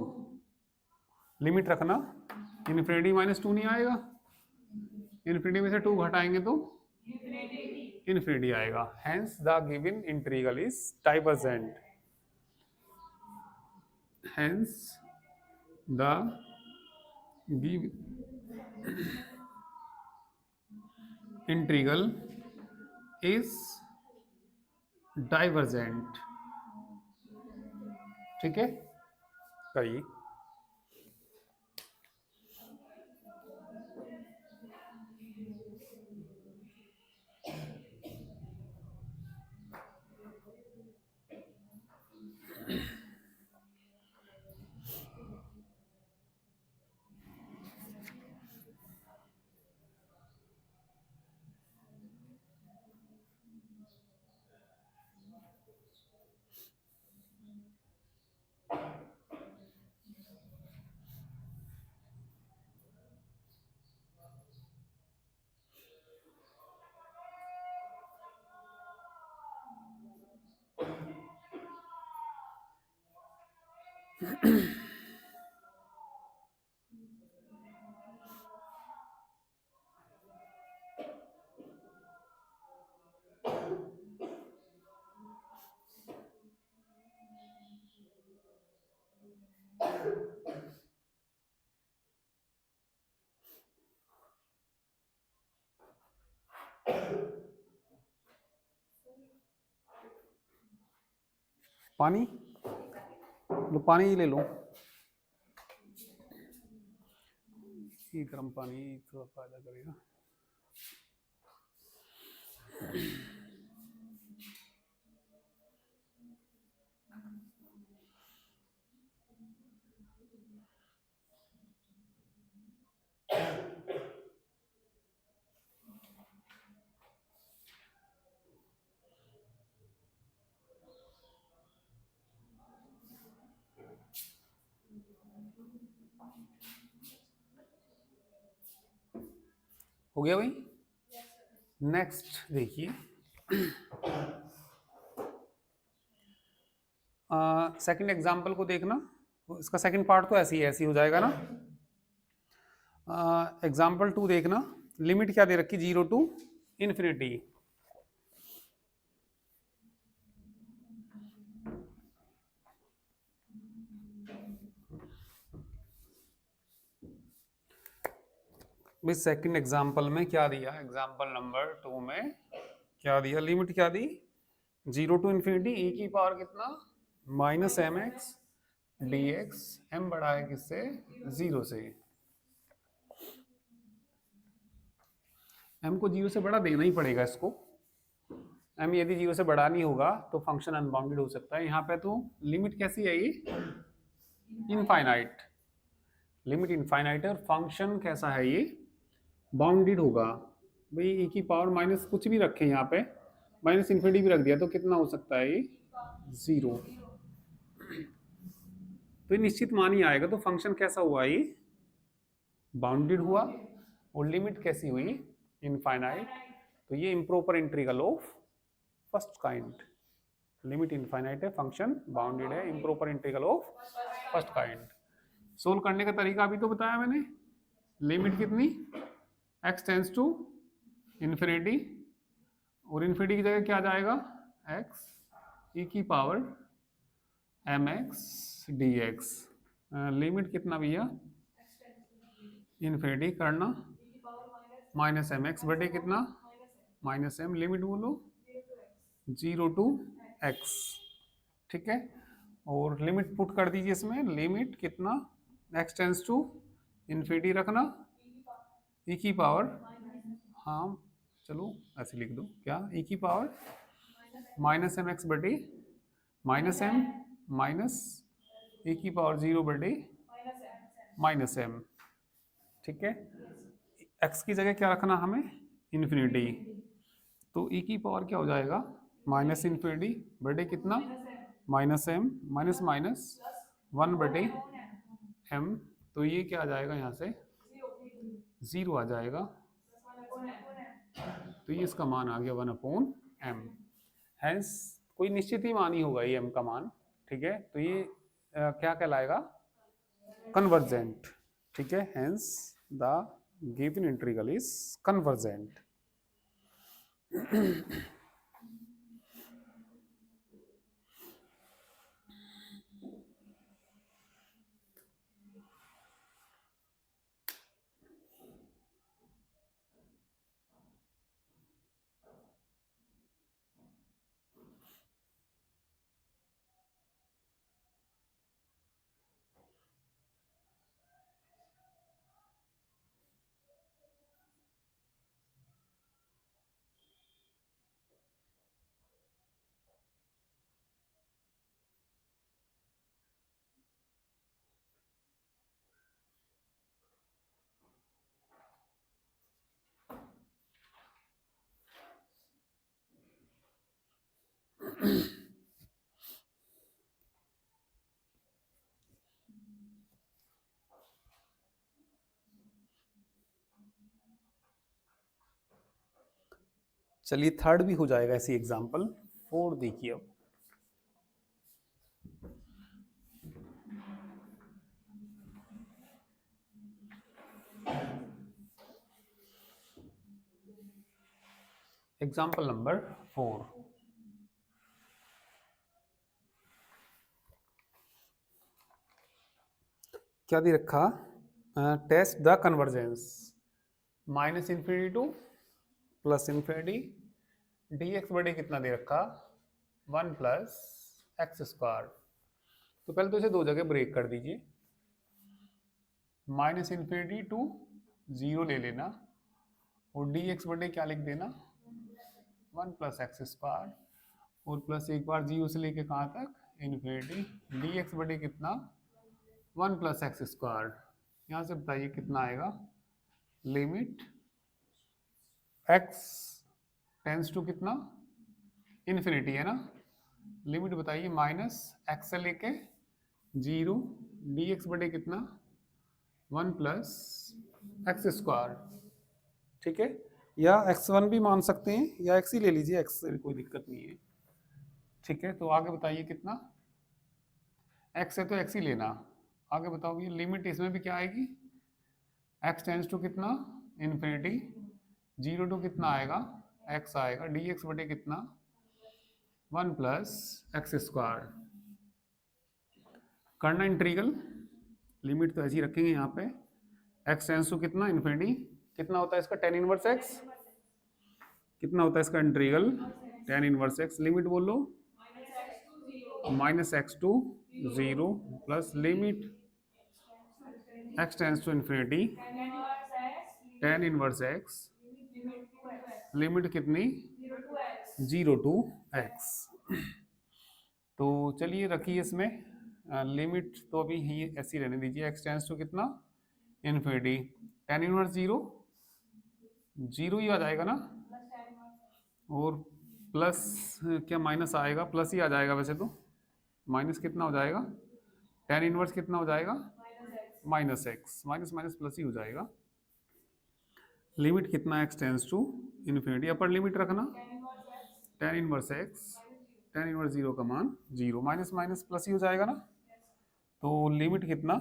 लिमिट रखना, इन्फिनिटी -2 नहीं आएगा, इन्फिनिटी में से 2 घटाएंगे तो इन्फिनिटी आएगा। Hence the given integral is divergent. Hence the given integral is divergent. ठीक है, कहिए। पानी लो, पानी ही ले लो, ये गर्म पानी थोड़ा फायदा करेगा। हो गया भाई? नेक्स्ट देखिए, सेकंड एग्जांपल को देखना। इसका सेकंड पार्ट तो ऐसे ही हो जाएगा ना। एग्जांपल 2 देखना। लिमिट क्या दे रखी? 0 टू इन्फिनिटी। इस सेकंड एग्जांपल में क्या दिया? एग्जांपल नंबर 2 में क्या दिया? लिमिट क्या दी? 0 टू इन्फिनिटी, e की पावर कितना? -mx dx, m बड़ा है किससे, 0 से। m को 0 से बड़ा देना ही पड़ेगा इसको। m यदि 0 से बड़ा नहीं होगा तो फंक्शन अनबाउंडेड हो सकता है। यहाँ पे तो लिमिट कैसी है, ये इनफाइनाइट, लिमिट इनफाइनाइट है, और फंक्शन कैसा है, ये बाउंडेड होगा। भाई e की पावर माइनस कुछ भी रखें यहाँ पे, माइनस इन्फिनिटी भी रख दिया तो कितना हो सकता है, ये 0। तो ये निश्चित मान ही आएगा। तो फंक्शन कैसा हुआ, ये बाउंडेड हुआ, और लिमिट कैसी हुई, इनफाइनाइट। तो ये improper integral of first kind, limit infinite है, फंक्शन बाउंडेड है, improper integral of first kind. Solve करने का तरीका अभी तो बताया मैंने। लिमिट कितनी, x टेंस टू इन्फिनिटी, और इन्फिनिटी की जगह क्या आ जाएगा, x e की पावर mx dx। लिमिट कितना भैया, इन्फिनिटी करना माइनस एम एक्स बटे कितना, माइनस एम, लिमिट बोलो 0 टू x, ठीक है। और लिमिट पुट कर दीजिए इसमें, लिमिट कितना, x टेंस टू इन्फिनिटी रखना, e की पावर, हाँ चलो ऐसे लिख दो, क्या e की पावर माइनस एम एक्स बटे माइनस एम, माइनस e की पावर 0 बटे माइनस एम, ठीक है। x की जगह क्या रखना हमें, इन्फिनिटी। तो e की पावर क्या हो जाएगा, माइनस इन्फिनिटी बटे कितना, माइनस एम, माइनस माइनस 1 बटे एम। तो ये क्या आ जाएगा, यहाँ से 0 आ जाएगा। तो ये इसका मान आ गया 1/m। हैंस कोई निश्चित ही मान ही होगा ये m का मान, ठीक है। तो ये क्या कहलाएगा, कन्वर्जेंट, ठीक है। Hence the given integral is convergent. चलिए थर्ड भी हो जाएगा ऐसी एग्जांपल। फोर देखिए अब, एग्जांपल नंबर 4। क्या दे रखा, test the convergence minus infinity to plus infinity dx बटे कितना दे रखा, 1 प्लस एक्स स्क्वायर। तो पहले तो इसे दो जगह ब्रेक कर दीजिए, माइनस इन्फिनिटी टू 0 ले लेना, और dx बटे क्या लिख देना, 1 प्लस एक्स स्क्वायर, और प्लस एक बार 0 से लेके कहाँ तक, इन्फिनिटी, dx बटे कितना, 1 प्लस एक्स स्क्वायर। यहाँ से बताइए कितना आएगा, लिमिट x टेंस टू कितना, इन्फिनिटी है ना, लिमिट बताइए माइनस एक्स से लेके 0, dx बटे कितना, 1 प्लस एक्स स्क्वायर, ठीक है। या x1 भी मान सकते हैं, या x ही ले लीजिए, x से कोई दिक्कत नहीं है, ठीक है। तो आगे बताइए कितना, x है तो x ही लेना। आगे बताओ ये लिमिट इसमें भी क्या आएगी, x टेंस टू कितना, इन्फिनिटी, 0 टू कितना आएगा, x आएगा, dx बटे कितना, 1 प्लस एक्स स्क्वायर। करना इंटीग्रल, लिमिट तो ऐसी रखेंगे यहाँ पे, x टेंस टू कितना, इन्फिनिटी, कितना होता है इसका tan इनवर्स x, कितना होता है इसका integral tan inverse x, limit बोलो minus x to zero plus limit x tends to infinity tan inverse X limit कितनी जीरो टू एक्स। तो चलिए रखिए इसमें लिमिट तो अभी ही ऐसी रहने दीजिए एक्स टेंस टू कितना infinity tan inverse zero zero ही आ जाएगा ना और प्लस क्या माइनस आएगा प्लस ही आ जाएगा वैसे तो माइनस कितना हो जाएगा टेन इनवर्स कितना हो जाएगा minus X minus minus plus ही हो जाएगा लिमिट कितना X tends to infinity upper limit रखना tan inverse X tan inverse zero का मान जीरो माइनस माइनस प्लस ही हो जाएगा ना तो लिमिट कितना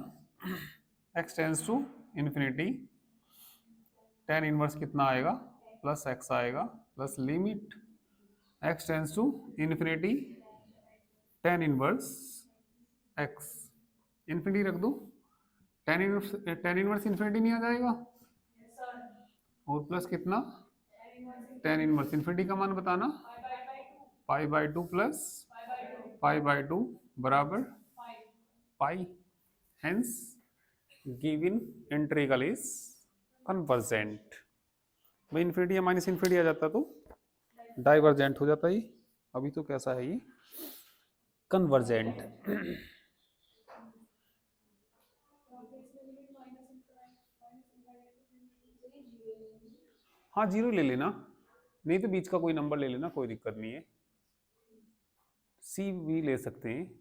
X tends to infinity tan inverse कितना आएगा प्लस एक्स आएगा plus limit x tends to infinity tan inverse X infinity रख दो टेन इनवर्स इन्फिनिटी नहीं आ जाएगा और प्लस कितना टेन इनवर्स इन्फिनिटी का मान बताना pi by two plus pi by two बराबर pi hence given integral is convergent. भाई इन्फिनिटी या माइनस इन्फिनिटी आ जाता तो डाइवर्जेंट हो जाता ही अभी तो कैसा है ये कन्वर्जेंट। हाँ जीरो ले लेना नहीं तो बीच का कोई नंबर ले लेना कोई दिक्कत नहीं है सी भी ले सकते हैं।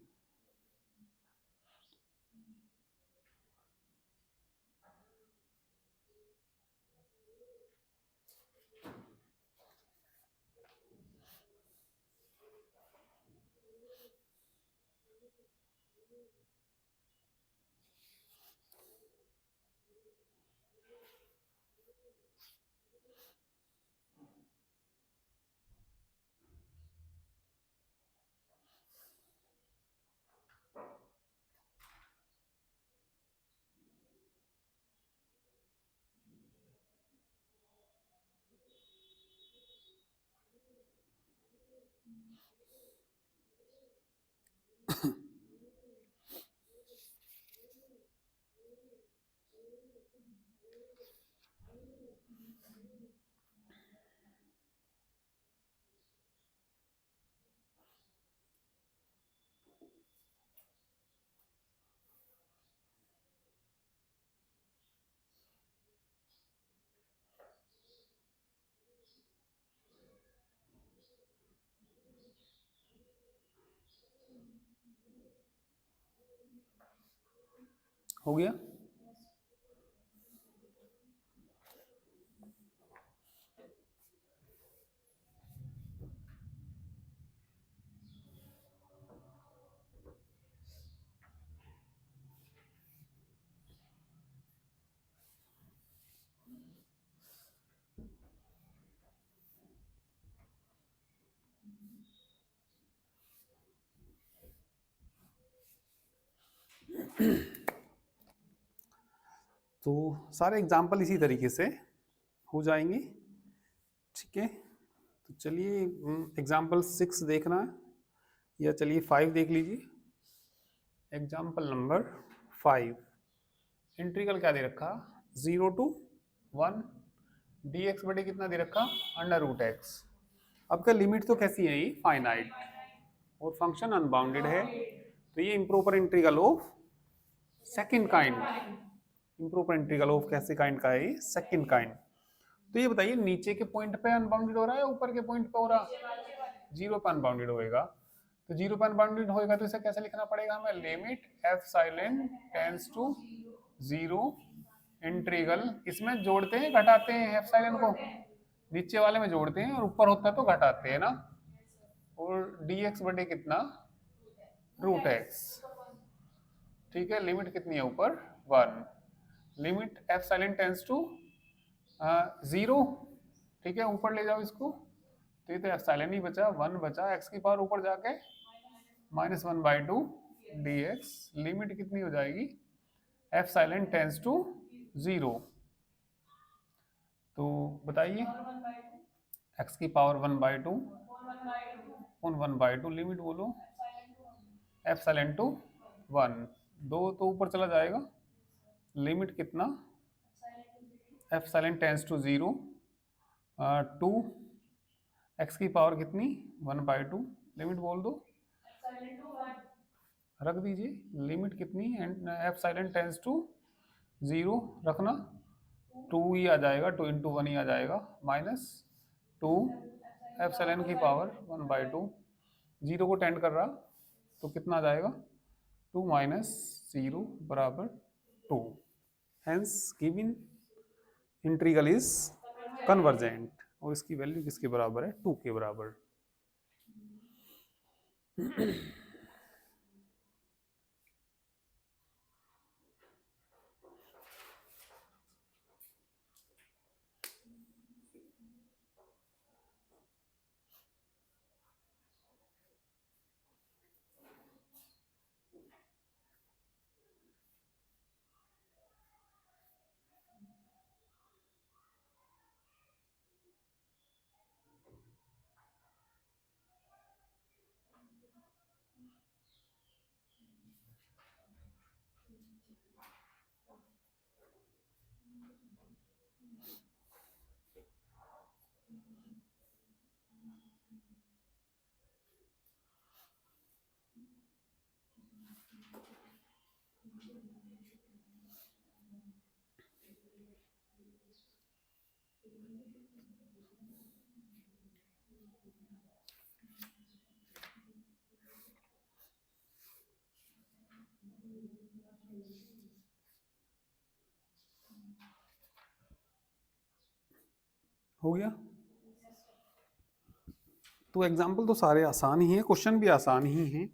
हो गया तो सारे एग्जाम्पल इसी तरीके से हो जाएंगे ठीक है। तो चलिए एग्जाम्पल 6 देखना है या चलिए 5 देख लीजिए। एग्जाम्पल नंबर 5 इंटीग्रल क्या दे रखा 0 टू 1 डी एक्स बटे कितना दे रखा अंडर रूट एक्स। अब का लिमिट तो कैसी है ये फाइनाइट और फंक्शन अनबाउंडेड है तो ये improper integral of second kind improper integral of कैसे काइंड का है सेकंड काइंड। तो ये बताइए नीचे के पॉइंट पे अनबाउंडेड हो रहा है ऊपर के पॉइंट पे हो रहा जीरो पे अनबाउंडेड होएगा तो जीरो पे अनबाउंडेड होएगा तो इसे कैसे लिखना पड़ेगा हमें limit epsilon tends to zero integral इसमें जोड़ते हैं घटाते हैं एफ साइलेंट को नीचे वाले में जोड़ते हैं और ऊपर होता तो घटाते हैं ना और dx बटे कितना रूट एक्स ठीक है लिमिट कितनी है ऊपर 1 limit epsilon tends to zero ठीक है ऊपर ले जाओ इसको तो ये तो एफ साइलेंट ही बचा 1 बचा एक्स की पावर ऊपर जाके -1/2 dx लिमिट कितनी हो जाएगी epsilon tends to zero तो बताइए एक्स की पावर 1/2 1/2 लिमिट बोलो एफ साइलेंट टू 1, 2 तो ऊपर चला जाएगा, लिमिट कितना, epsilon tends to 0, 2 x की पावर कितनी 1/2, लिमिट बोल दो, रख दीजिए लिमिट कितनी, एफ साइलेंट टेंस टू 0 रखना, 2 ही आ जाएगा, 2 इंटू 1 ही आ जाएगा, -2 एफ साइलेंट की पावर 1/2, 0 को टेंड कर रहा तो कितना आ जाएगा, 2 - 0 बराबर 2, hence given integral is convergent, और इसकी वैल्यू किसके बराबर है, 2 के बराबर। हो गया, तो एग्जाम्पल तो सारे आसान ही हैं, क्वेश्चन भी आसान ही हैं।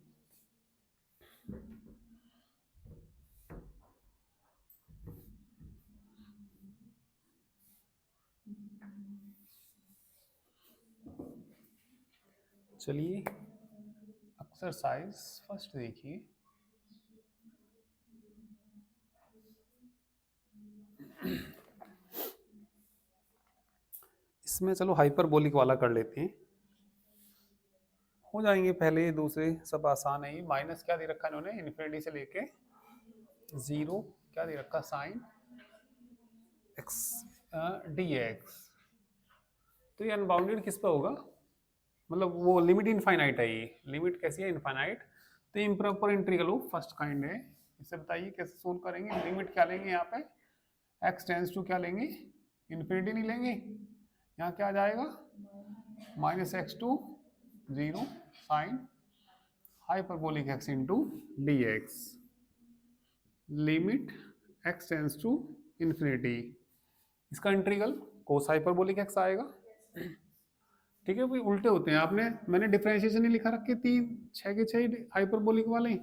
चलिए एक्सरसाइज फर्स्ट देखिए, इसमें चलो हाइपरबोलिक वाला कर लेते हैं, हो जाएंगे, पहले दूसरे सब आसान है। माइनस क्या दे रखा इन्होंने, इन्फिनिटी से लेके 0 क्या दे रखा, साइन एक्स डी एक्स, तो ये अनबाउंडेड किस पे होगा, मतलब वो लिमिट इनफाइनाइट है, ये लिमिट कैसी है, इनफाइनाइट, तो इम्प्रॉपर इंटीग्रल हो फर्स्ट काइंड है। इसे बताइए कैसे सोल्व करेंगे, लिमिट क्या लेंगे यहाँ पे, x टेंस टू क्या लेंगे, इन्फिनिटी नहीं लेंगे, यहाँ क्या आ जाएगा -x to 0 sine hyperbolic x into D x, limit x tends to infinity, इसका इंटीग्रल कोस हाइपरबोलिक x आएगा, ठीक है भाई, उल्टे होते हैं, आपने मैंने डिफरेंशिएशन नहीं लिखा रखे, 6 के 6 हाइपरबोलिक वाले,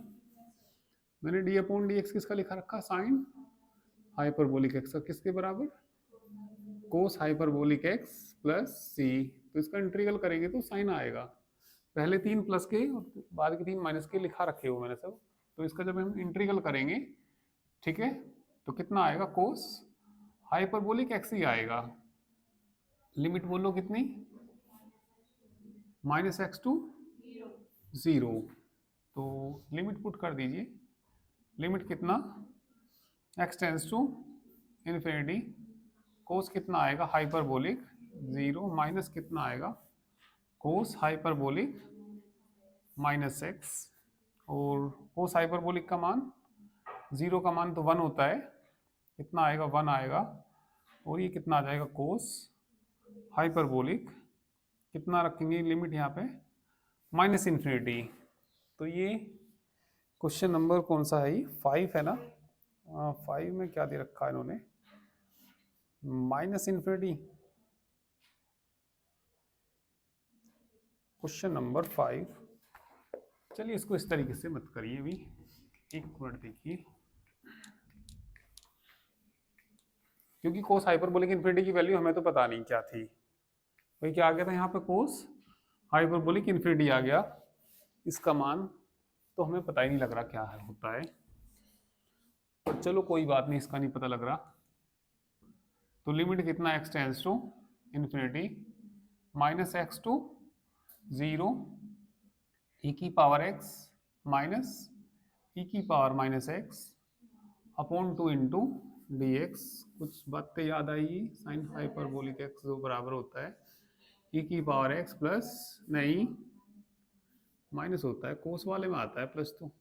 मैंने डी अपॉन डी एक्स किसका लिखा रखा, साइन हाइपरबोलिक एक्स का किसके बराबर, कोस हाइपरबोलिक एक्स प्लस सी, तो इसका इंटीग्रल करेंगे तो साइन आएगा, पहले 3 प्लस के और बाद के 3 माइनस के लिखा रखे हो मैंने सब, तो इसका जब हम इंटीग्रल करेंगे, ठीक है, तो कितना आएगा, कोस हाइपरबोलिक एक्स ही आएगा, लिमिट बोलो कितनी, -x टू 0, तो लिमिट पुट कर दीजिए, लिमिट कितना, x टेंस टू इन्फिनिटी, कोस कितना आएगा हाइपरबोलिक 0 माइनस कितना आएगा, कोस हाइपरबोलिक -x, और कोस हाइपरबोलिक का मान 0 का मान तो 1 होता है, कितना आएगा 1 आएगा, और ये कितना आ जाएगा, कोस हाइपरबोलिक कितना रखेंगे लिमिट यहाँ पे, -इन्फिनिटी, तो ये क्वेश्चन नंबर कौन सा है, 5 है ना, 5 में क्या दे रखा है इन्होंने, -इन्फिनिटी, क्वेश्चन नंबर 5, चलिए इसको इस तरीके से मत करिए अभी, एक मिनट देखिए, क्योंकि कोस हाइपरबोलिक इन्फिनिटी की वैल्यू हमें तो पता नहीं क्या थी, भाई क्या आ गया था यहाँ पे, कोस हाइपरबोलिक इन्फिनिटी आ गया, इसका मान तो हमें पता ही नहीं लग रहा क्या है होता है, पर चलो कोई बात नहीं, इसका नहीं पता लग रहा, तो लिमिट कितना, x tends to infinity -x to 0 e की पावर x माइनस ई की power minus x upon 2 into D x. कुछ बातें याद आएगी, साइन हाइपरबोलिक एक्स जो बराबर होता है ई की पावर एक्स प्लस, नहीं माइनस होता है, कोस वाले में आता है प्लस, तो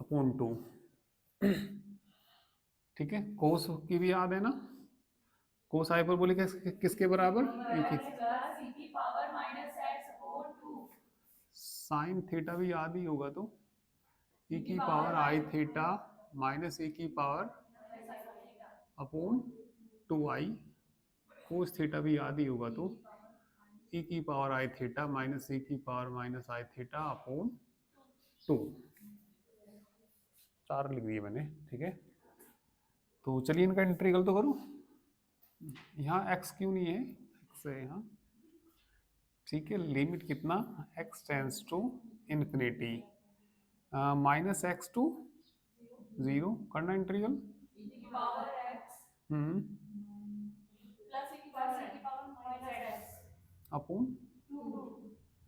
अपॉन 2। ठीक है, कोस की भी याद है ना, कोस हाइपरबोलिक एक्स किसके बराबर, साइन थीटा भी याद ही होगा, तो ई की पावर आई थीटा माइनस ई की पावर अपॉन 2 आई। कोस थीटा भी याद ही होगा, तो ई की पावर आई थीटा माइनस ई की पावर माइनस आई थीटा अपॉन 2। 4 लिख दिए मैंने, ठीक है। तो चलिए इनका इंटीग्रल तो करूँ। यहाँ x क्यों नहीं है, x है यहाँ, ठीक है। लिमिट कितना, x tends to infinity minus x to 0 करना इंटीग्रल। अपॉन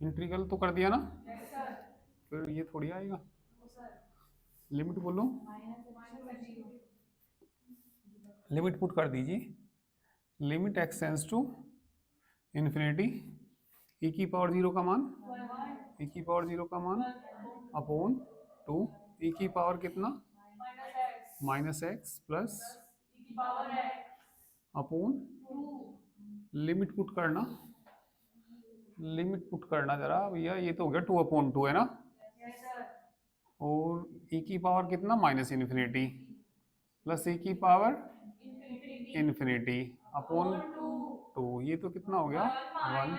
इंटीग्रल तो कर दिया ना, फिर ये थोड़ी आएगा। लिमिट बोलो, लिमिट पुट कर दीजिए। Limit x tends to infinity E की पावर 0 का मान, ई की पावर 0 का मान अपॉन 2 ई की पावर कितना minus X plus upon limit put करना, लिमिट पुट करना जरा भैया, ये तो हो गया 2 अपॉन 2 है ना, और ई की पावर कितना माइनस इन्फिनिटी प्लस ई की पावर इन्फिनिटी अपॉन 2, ये तो कितना हो गया 1।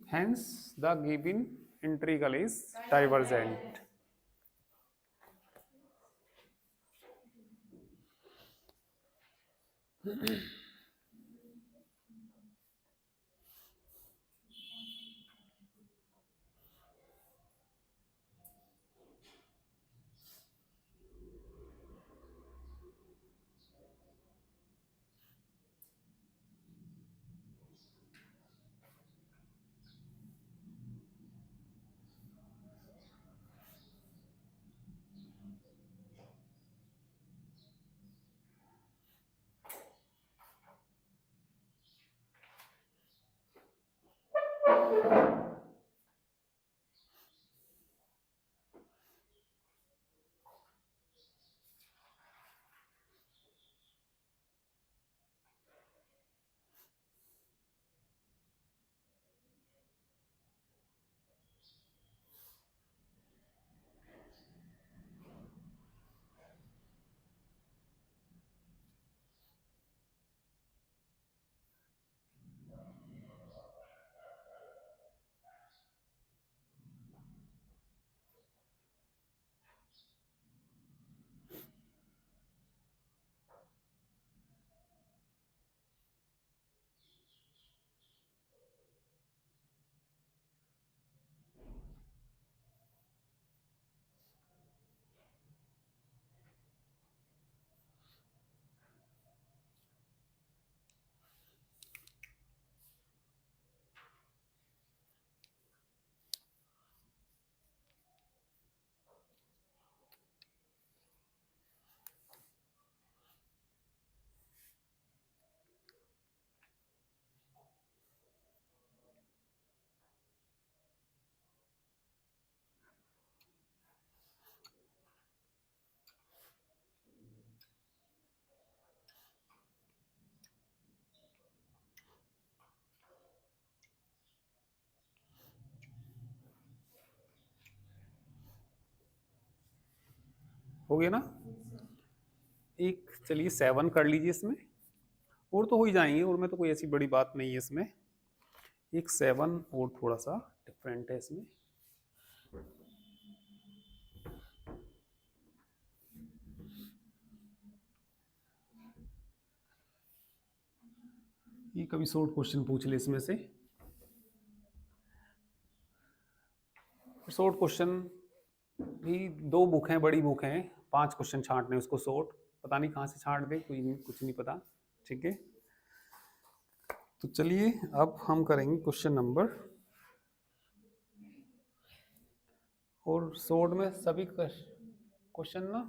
Hence the given integral is divergent. हो गया ना, एक चलिए 7 कर लीजिए इसमें, और तो हो ही जाएंगे, और में तो कोई ऐसी बड़ी बात नहीं है इसमें। एक 7 और थोड़ा सा डिफरेंट है इसमें। ये कभी शॉर्ट क्वेश्चन पूछ ले इसमें से, शॉर्ट क्वेश्चन भी 2 बुक हैं, बड़ी बुक हैं, 5 क्वेश्चन छांटने उसको शॉर्ट, पता नहीं कहाँ से छांट दे, कोई नहीं, कुछ नहीं पता। ठीक है, तो चलिए अब हम करेंगे क्वेश्चन नंबर, और शॉर्ट में सभी क्वेश्चन ना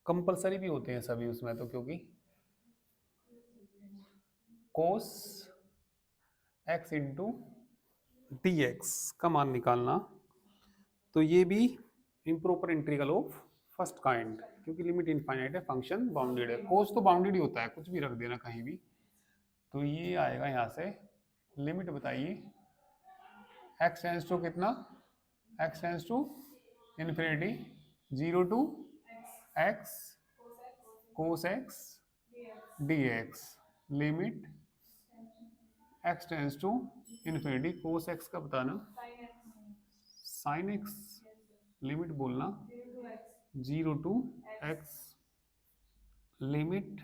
कंपलसरी भी होते हैं सभी उसमें, तो क्योंकि cos x into D x का मान निकालना, तो ये भी improper integral of first kind, क्योंकि लिमिट इनफाइनाइट है, फंक्शन बाउंडेड है, कोस तो बाउंडेड ही होता है, कुछ भी रख देना कहीं भी। तो ये आएगा यहाँ से, लिमिट बताइए, एक्स टेंस टू कितना, X tends to infinity, 0 to X cos X D x, limit x tends to infinity, cos X का बताना, साइन एक्स, लिमिट बोलना 0 to X, limit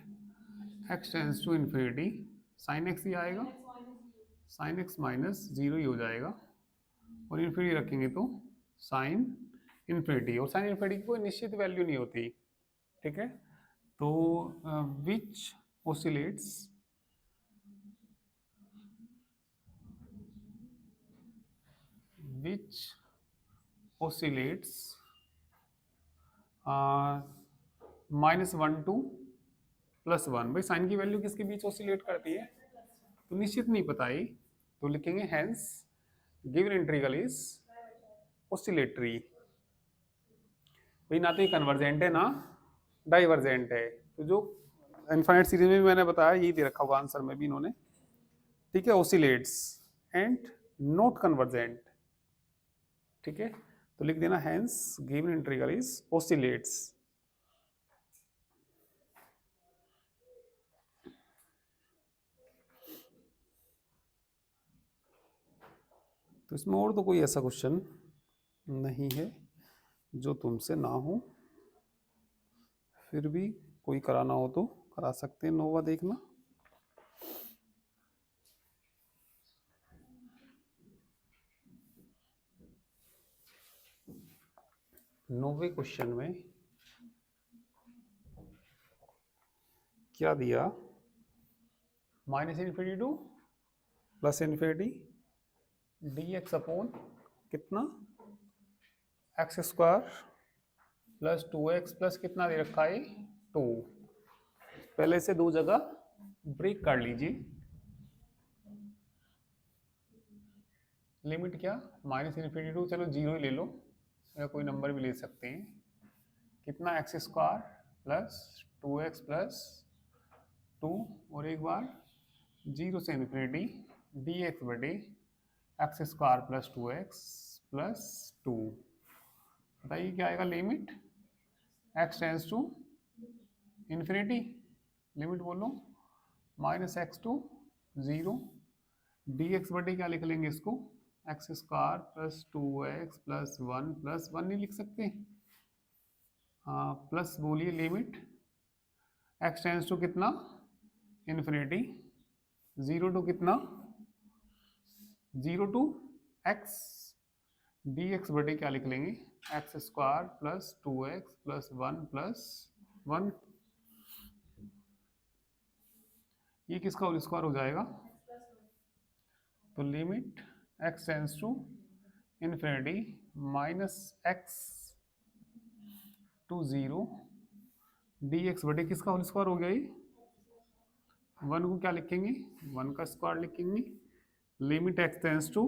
x tends to infinity, sine X ही आएगा, साइन एक्स माइनस 0 ही हो जाएगा, और इन्फिनिटी रखेंगे तो साइन इन्फिनिटी, और साइन इन्फिनिटी की कोई निश्चित वैल्यू नहीं होती, ठीक है। तो विच ओसिलेट्स which oscillates -1 to +1, भाई साइन की वैल्यू किसके बीच ऑसिलेट करती है, तो निश्चित नहीं पता ही, तो लिखेंगे hence given integral is oscillatory, भाई ना तो ये कन्वर्जेंट है ना डाइवर्जेंट है, तो जो इनफाइनाइट सीरीज में भी मैंने बताया यही दे रखा होगा आंसर में भी इन्होंने, ठीक है, ऑसिलेट्स एंड नॉट कन्वर्जेंट, ठीक है, तो लिख देना hence given integral is oscillates. तो इसमें और तो कोई ऐसा क्वेश्चन नहीं है जो तुमसे ना हो, फिर भी कोई कराना हो तो करा सकते हैं, नोवा देखना। नोवे क्वेश्चन में क्या दिया, -∞ टू +∞ डी एक्स अपॉन कितना, x square plus 2x plus कितना दे रखा है 2, पहले से दो जगह ब्रेक कर लीजिए, लिमिट क्या, -∞ टू, चलो 0 ही ले लो या कोई नंबर भी ले सकते हैं, कितना x square plus 2x plus 2, और एक बार 0 से इन्फिनिटी डी एक्स बटे x square plus 2x plus 2, बताइए क्या आएगा, limit x tends to infinity, limit बोलो -x टू 0, डी एक्स बटे क्या लिख लेंगे इसको, x square plus 2x plus 1 plus 1 नहीं लिख सकते, हाँ प्लस बोलिए, लिमिट एक्स टेंस टू कितना इन्फिनिटी, 0 टू कितना 0 टू x, डी एक्स बटे क्या लिख लेंगे, x square plus 2x plus 1 plus 1, ये किसका होल स्क्वायर हो जाएगा, तो limit x tends to infinity -x to 0, d x बटे किसका होल स्क्वायर हो गया, ये 1 को क्या लिखेंगे, 1 का स्क्वायर लिखेंगे, limit x tends to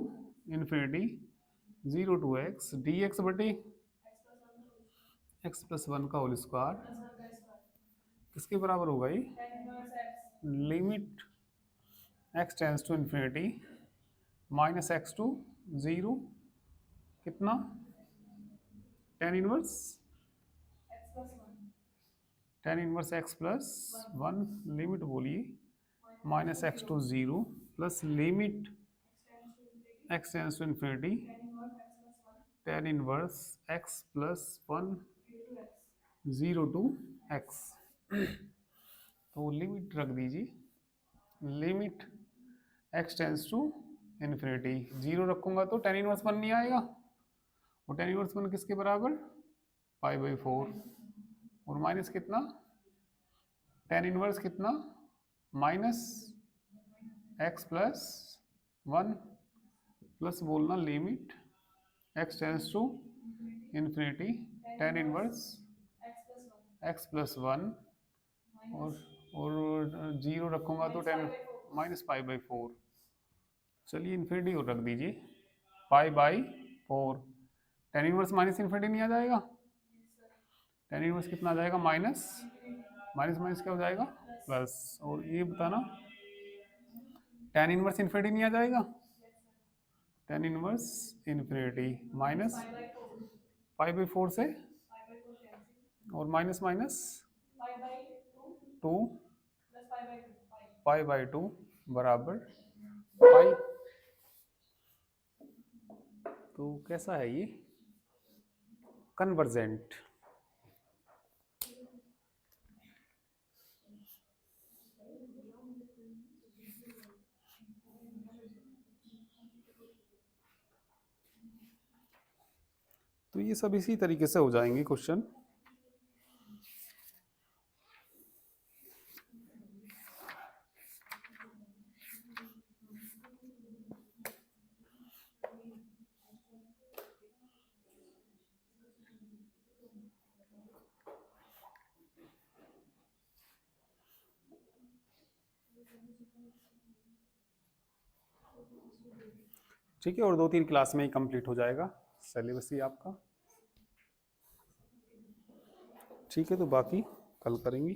infinity 0 to x, d x बटे x प्लस 1 का होल स्क्वायर किसके बराबर होगा, ये limit x tends to infinity -x to 0, कितना tan इनवर्स x प्लस 1, लिमिट बोलिए -x to 0 plus limit x tends to infinity tan inverse x plus 1 0 to x, तो लिमिट रख दीजिए, limit x tends to infinity, 0 रखूंगा तो tan इनवर्स 1 नहीं आएगा, और tan इनवर्स 1 किसके बराबर, π/4, और माइनस कितना tan इनवर्स कितना, minus X plus one plus बोलना limit x tends to infinity tan inverse X plus one और जीरो रखूंगा तो tan minus pi by four. चलिए इन्फिनिटी को रख दीजिए, pi by four. Tan inverse minus infinity नहीं आ जाएगा, टेन इनवर्स कितना आ जाएगा, माइनस माइनस माइनस क्या हो जाएगा, प्लस। और ये बताना टेन इनवर्स इन्फिनिटी नहीं आ जाएगा, tan inverse infinity minus pi by four से और minus minus two pi by two बराबर पाई। तो कैसा है ये, कन्वर्जेंट। तो ये सब इसी तरीके से हो जाएंगे क्वेश्चन। ठीक है, और 2-3 क्लास में ही कंप्लीट हो जाएगा सिलेबस ही आपका। ठीक है, तो बाकी कल करेंगे।